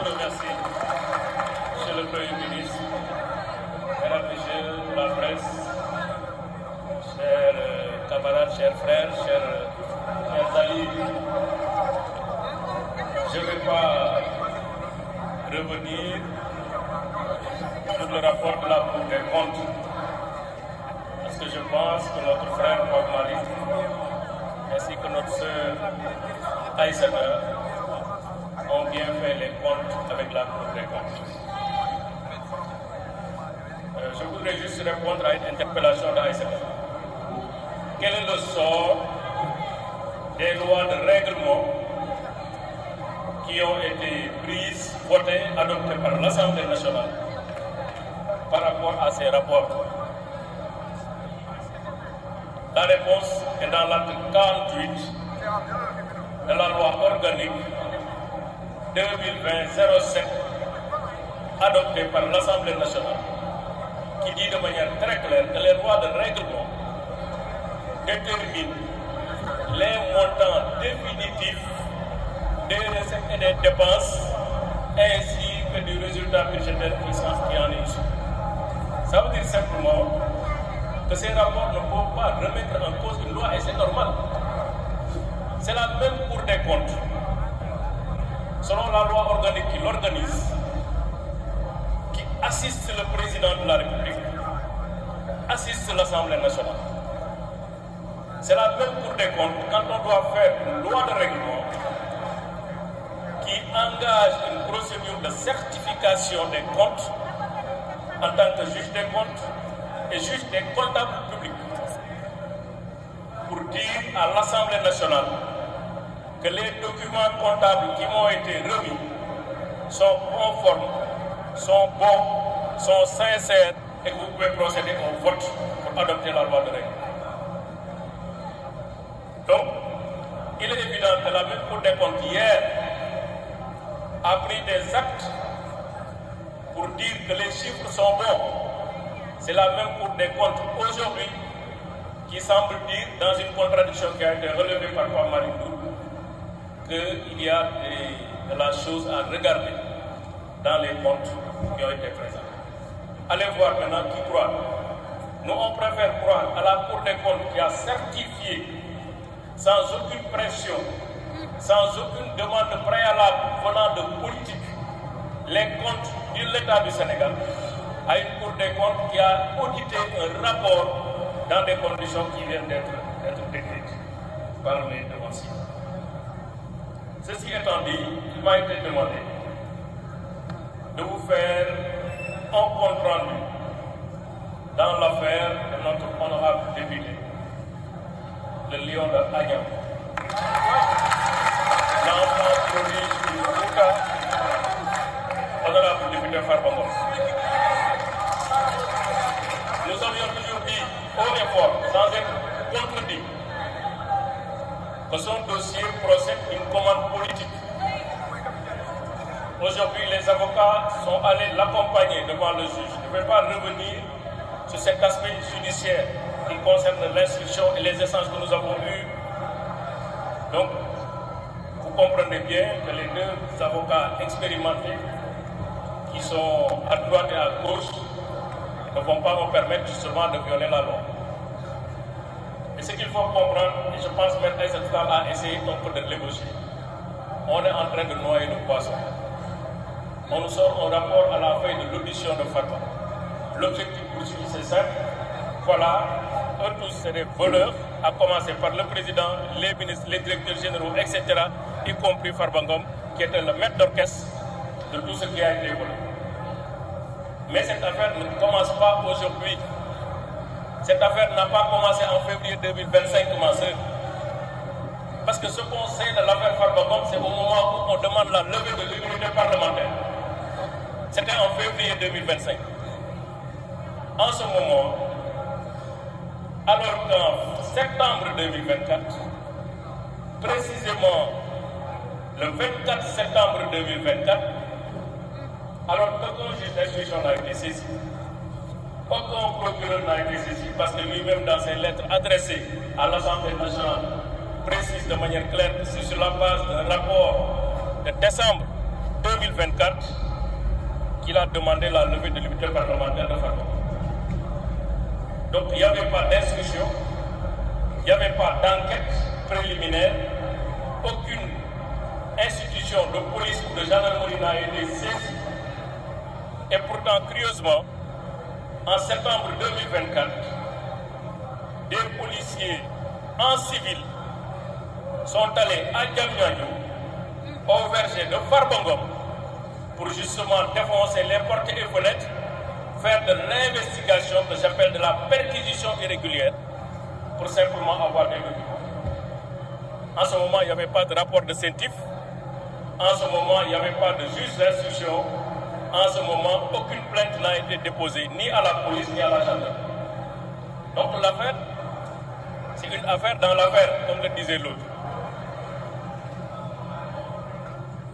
vous remercie, Monsieur le Premier ministre, Mesdames et Messieurs de la presse, chers camarades, chers frères, chers alliés. Je ne vais pas revenir sur le rapport de la Cour des comptes, parce que je pense que notre frère Pape Malick ainsi que notre sœur Aïssata ont bien fait les comptes avec la Cour des comptes. Je voudrais juste répondre à une interpellation d'Aïssata. Quel est le sort des lois de règlement qui ont été prises, votées, adoptées par l'Assemblée nationale par rapport à ces rapports? La réponse est dans l'article 48 de la loi organique 2020-07 adoptée par l'Assemblée nationale, qui dit de manière très claire que les lois de règlement déterminent les montants définitifs des recettes et des dépenses ainsi que du résultat budgétaire qui en est issu. Ça veut dire simplement que ces rapports ne peuvent pas remettre en cause une loi et c'est normal. C'est la même Cour des comptes, selon la loi organique qui l'organise, qui assiste le président de la République, assiste l'Assemblée nationale. C'est la même Cour des comptes quand on doit faire une loi de règlement qui engage une procédure de certification des comptes en tant que juge des comptes et juge des comptables publics, pour dire à l'Assemblée nationale que les documents comptables qui m'ont été remis sont conformes, sont bons, sont sincères et que vous pouvez procéder au vote pour adopter la loi de règlement. Donc, il est évident que la même Cour des comptes hier a pris des actes pour dire que les chiffres sont bons. C'est la même Cour des comptes aujourd'hui qui semble dire, dans une contradiction qui a été relevée par Pape Malick Ndour, qu'il y a de la chose à regarder dans les comptes qui ont été présentés. Allez voir maintenant qui croit. Nous, on préfère croire à la Cour des comptes qui a certifié, sans aucune pression, sans aucune demande préalable venant de politique, les comptes de l'État du Sénégal, à une Cour des comptes qui a audité un rapport dans des conditions qui viennent d'être décrites par mes devanciers. Ceci étant dit, il m'a été demandé de vous faire un compte rendu dans l'affaire de notre honorable député, le lion de Agnam, l'enfant prodige du Fouta, honorable député Farba Ngom. Nous avions toujours dit haut et fort, sans être contredit, que son dossier procède d'une commande politique. Aujourd'hui, les avocats sont allés l'accompagner devant le juge. Je ne vais pas revenir sur cet aspect judiciaire qui concerne l'instruction et les échanges que nous avons eus. Donc, vous comprenez bien que les deux avocats expérimentés qui sont à droite et à gauche ne vont pas me permettre justement de violer la loi. Et ce qu'il faut comprendre, et je pense que M. Aïssata a essayé un peu de l'ébaucher, on est en train de noyer le poisson. On nous sort un rapport à la fin de l'audition de Farba. L'objectif poursuivi, c'est simple. Voilà, eux tous c'est des voleurs, à commencer par le président, les ministres, les directeurs généraux, etc., y compris Farba Ngom, qui était le maître d'orchestre de tout ce qui a été volé. Mais cette affaire ne commence pas aujourd'hui. Cette affaire n'a pas commencé en février 2025, ma soeur. Parce que ce qu'on sait de l'affaire Farba Ngom, c'est au moment où on demande la levée de l'immunité parlementaire. C'était en février 2025. En ce moment, alors qu'en septembre 2024, précisément le 24 septembre 2024, alors qu'aucun juge d'instruction n'a été saisi, aucun procureur n'a été saisi, parce que lui-même, dans ses lettres adressées à l'Assemblée nationale, précise de manière claire que c'est sur la base d'un rapport de décembre 2020 2024 qu'il a demandé la levée de l'immunité parlementaire de Farba. Donc il n'y avait pas d'instruction, il n'y avait pas d'enquête préliminaire, aucune institution de police ou de gendarmerie n'a été saisie. Et pourtant, curieusement, en septembre 2024, des policiers en civil sont allés à Diamniadio, au verger de Farba Ngom, pour justement défoncer les portes et fenêtres, faire de l'investigation que j'appelle de la perquisition irrégulière, pour simplement avoir des documents. En ce moment, il n'y avait pas de rapport de CENTIF. En ce moment, il n'y avait pas de juge d'instruction. En ce moment, aucune plainte n'a été déposée, ni à la police, ni à la gendarmerie. Donc l'affaire, c'est une affaire dans l'affaire, comme le disait l'autre.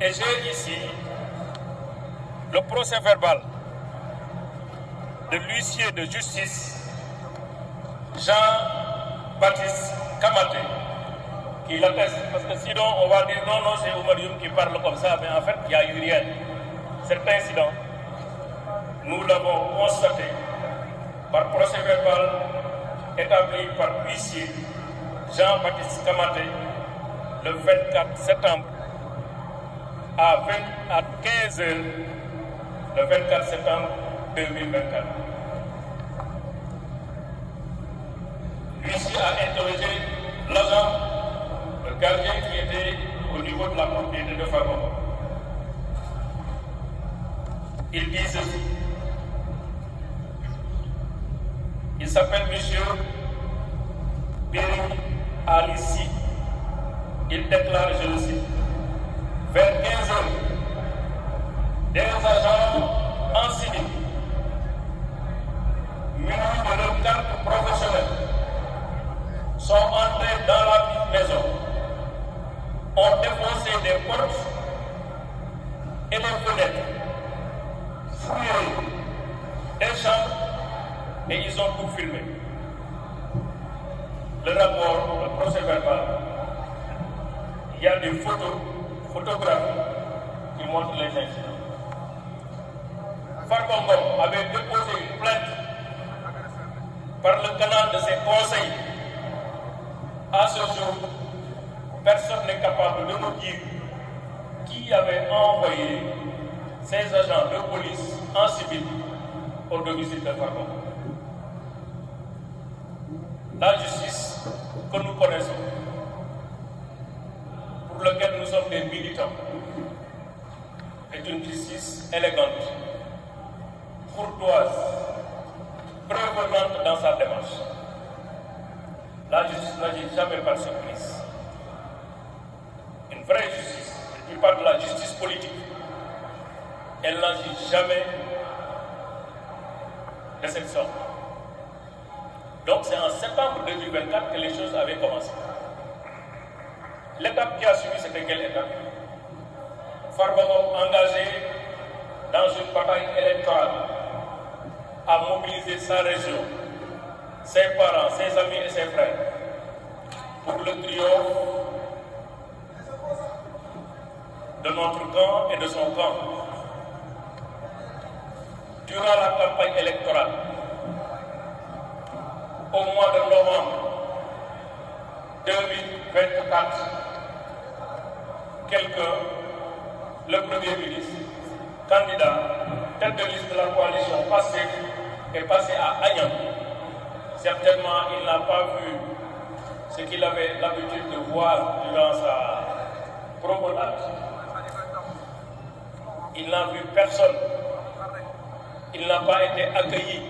Et j'ai ici le procès verbal de l'huissier de justice Jean-Baptiste Kamaté, qui l'atteste, parce que sinon on va dire non, c'est Oumar Youm qui parle comme ça, mais en fait il n'y a eu rien. Cet incident, nous l'avons constaté par procès verbal établi par l'huissier Jean-Baptiste Kamaté le 24 septembre à 15 h, le 24 septembre 2024. L'huissier a interrogé l'agent, le gardien qui était au niveau de la propriété de Farba. Il dit ceci. Il s'appelle monsieur Béry Alissi. Il déclare, je le cite, vers 15 h, des agents en civil, munis de leur carte professionnelle, sont entrés dans la maison, ont défoncé des portes et des fenêtres, fouillé des chambres et ils ont tout filmé. Le rapport, le procès verbal, il y a des photographies qui montrent les incidents. Farba Ngom avait déposé une plainte par le canal de ses conseils. À ce jour, personne n'est capable de nous dire qui avait envoyé ces agents de police en civil au domicile de Farba. La justice que nous connaissons, pour laquelle nous sommes des militants, est une justice élégante, courtoise, prévenante dans sa démarche. La justice n'agit jamais par surprise. Une vraie justice, je ne dis pas de la justice politique, elle n'agit jamais de cette sorte. Donc c'est en septembre 2024 que les choses avaient commencé. L'étape qui a suivi, c'était quelle étape? Farba Ngom engagé dans une bataille électorale à mobiliser sa région, ses parents, ses amis et ses frères pour le triomphe de notre camp et de son camp. Durant la campagne électorale, au mois de novembre 2024, le Premier ministre, candidat, tête de liste de la coalition PASTEF, est passé à Agnam. Certainement, il n'a pas vu ce qu'il avait l'habitude de voir durant sa promenade. Il n'a vu personne. Il n'a pas été accueilli.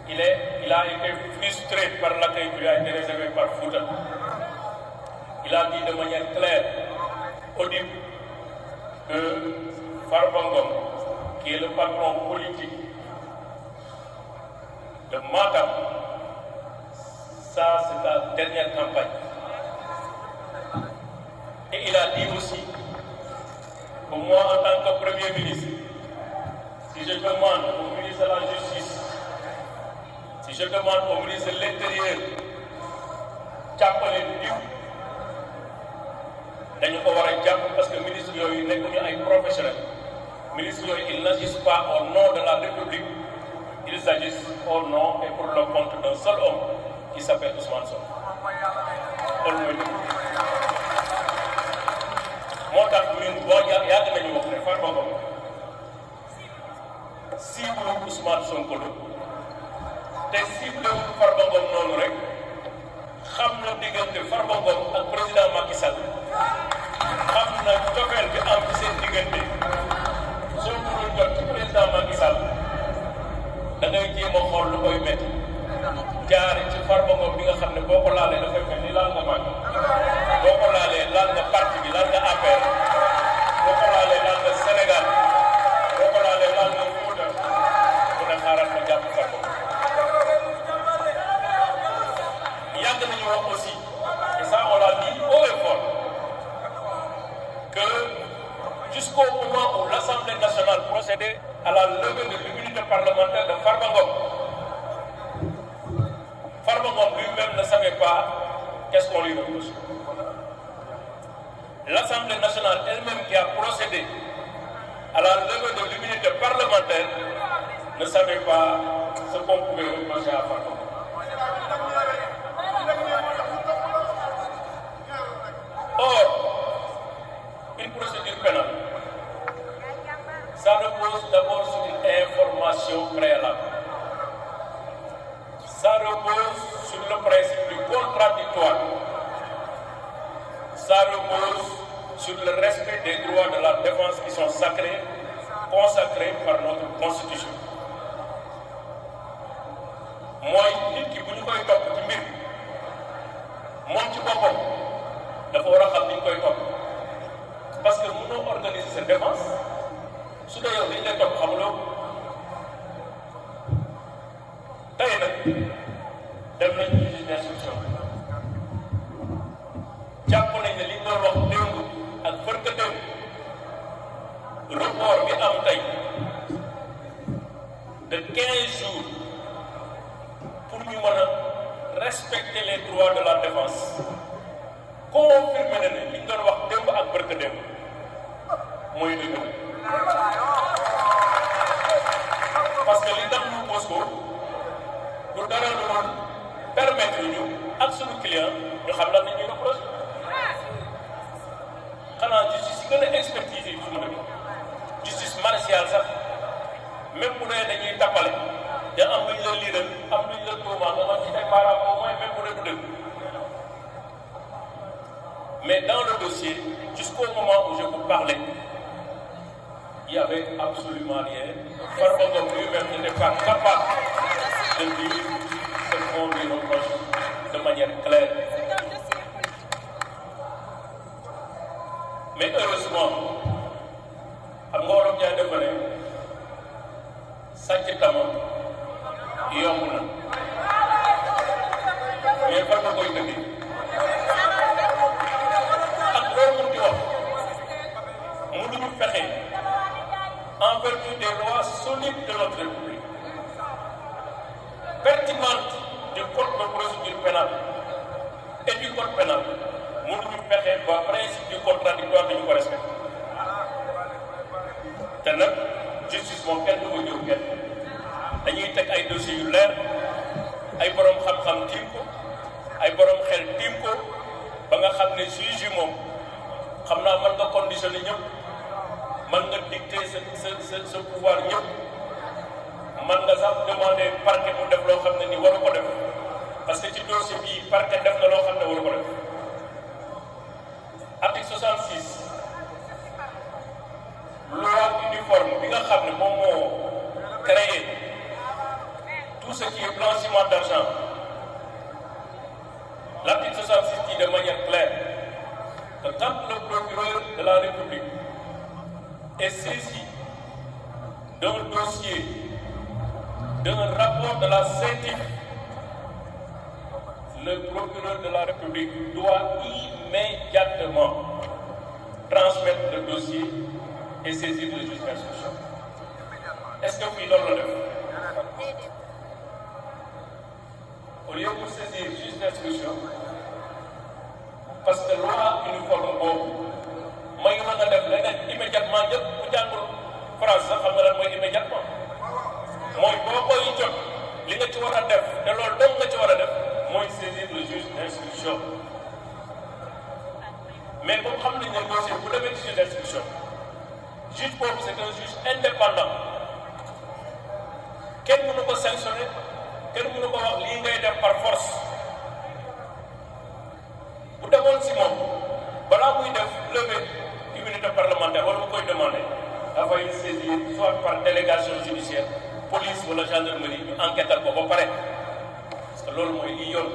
Il a été frustré par l'accueil qui lui a été réservé par Fouta. Il a dit de manière claire, audible, que Farba Ngom, qui est le patron politique de Matam, ça c'est la dernière campagne. Et il a dit aussi que moi, en tant que Premier ministre, si je demande au ministre de la Justice, si je demande au ministre de l'Intérieur, dañu ko war a jàpp parce que ministre yooyu nekkuñu ay professionnels ministre yooyu ils n'agissent pas au nom de la République, ils agissent au nom et pour le compte d'un seul homme qui s'appelle Ousmane Sonko. loolu mooy dëgg moo tax ñun boo yàgg nañu wax ne Farba Ngom cible Ousmane Sonko la te cible Farba Ngom noonu rek xam na diggante Farba Ngom ak président Macky Sall xam na cofeel bi am ci seen diggante soo mënul jot ci président Macky Sall da ngay jéem a xool lu koy métti jaare ci Farba Ngom bi nga xam ne boo ko laalee dafay mel ni laal nga Macky boo ko laalee laal nga parti bi laal nga APR boo ko laalee laal nga Sénégal boo ko laalee laal nga Fouta bu ne xaaral ma jàpp Farba yàgg nañu wax aussi et ça on l'a dit haut et fort que jusqu'au moment où l'Assemblée nationale procédait à la levée de l'immunité parlementaire de Farba Ngom, Farba Ngom lui-même ne savait pas qu'est-ce qu'on lui reproche. L'Assemblée nationale elle-même qui a procédé à la levée de l'immunité parlementaire ne savait pas ce qu'on pouvait reprocher à Farba Ngom. Or, une procédure pénale, ça repose d'abord sur une information préalable. Ça repose sur le principe du contradictoire. Ça repose sur le respect des droits de la défense qui sont sacrés, consacrés par notre Constitution. mooy nit ki bu ñu koy topp ci mbir moom ci boppam dafa war a xam ni ñu koy topp parce que mënoo organiser sa défense su dee yow dañ lay topp xamuloo tey nag dem nañ ci juge d'instruction jàpp nañ ne li ñu doon wax démb ak bërka démb report bi am tey de 15 jours pour ñu mën a respecter les droits de la défense confirmé na ne li ñu doon wax démb ak bërka démb mooy dëgg parce que li tax ñu pose ko du dara lu doon permettre ñu ak suñu client ñu xam lan la ñuy reproche xanaa justice yi gën a expertise yi suñu dëkk justice martiale sax même bu dee dañuy tappale da am luñ la liiral am luñ la tuumaa nga mën ci teg baaraam au moins même bu dee du dëgg mais dans le dossier jusqu'au moment où je vous parlais il n'y avait absolument rien. Farba Ngom lui-même n'était pas capable de dire ce qu'on lui reproche de manière claire. Mais heureusement xam nga wolof ñaa defa ne sàcc tama yomb na mais fan nga koy dëggee ak loolu mun di wax mënuñu fexe en vertu des lois solides de notre République pertinentes du code de procédure pénale et du code pénal mënuñu fexe ba principe du contradictoire dañu ko respecté te nag justice moom kenn du ko jóg kenn dañuy teg ay dossiers yu leer ay borom xam-xam tiim ko ay borom xel tiim ko ba nga xam ne juge yi moom xam naa mën nga conditionné ñëpp mën nga dicter sa pouvoir ñëpp mën nga sax demander parquet mu def loo xam ne ni waru ko def parce que ci dossier bii parquet def na loo xam ne waru ko def article 66 loi uniforme bi nga xam ne moom moo créé tout ce qui est blanchiment d'argent. L'article 66 dit de manière claire que quand le procureur de la République est saisi d'un dossier, d'un rapport de la CENTIF, le procureur de la République doit immédiatement transmettre le dossier et saisir le juge d'instruction. Est-ce que vous l'avez fait? Au lieu de saisir le juge d'instruction, parce que loi uniforme boobu may mën a def leneen immédiatement ñëpp ku jàngul France sax xam nga lan mooy immédiatement mooy boo koy jot li nga ci war a def te loolu dong nga ci war a def mooy saisir le juge d'instruction mais comme xam nañ ne dossier bu demee ci juge d'instruction juge boobu c'est un juge indépendant kenn mënu ko sanctionner kenn mënu ko wax lii ngay def par force bu demoon si moom balaa muy def levée immunité parlementaire wala mu koy demander dafay saisir soit par délégation judiciaire police wala gendarmerie ñu enquêtal ko ba pare parce que loolu mooy li yoon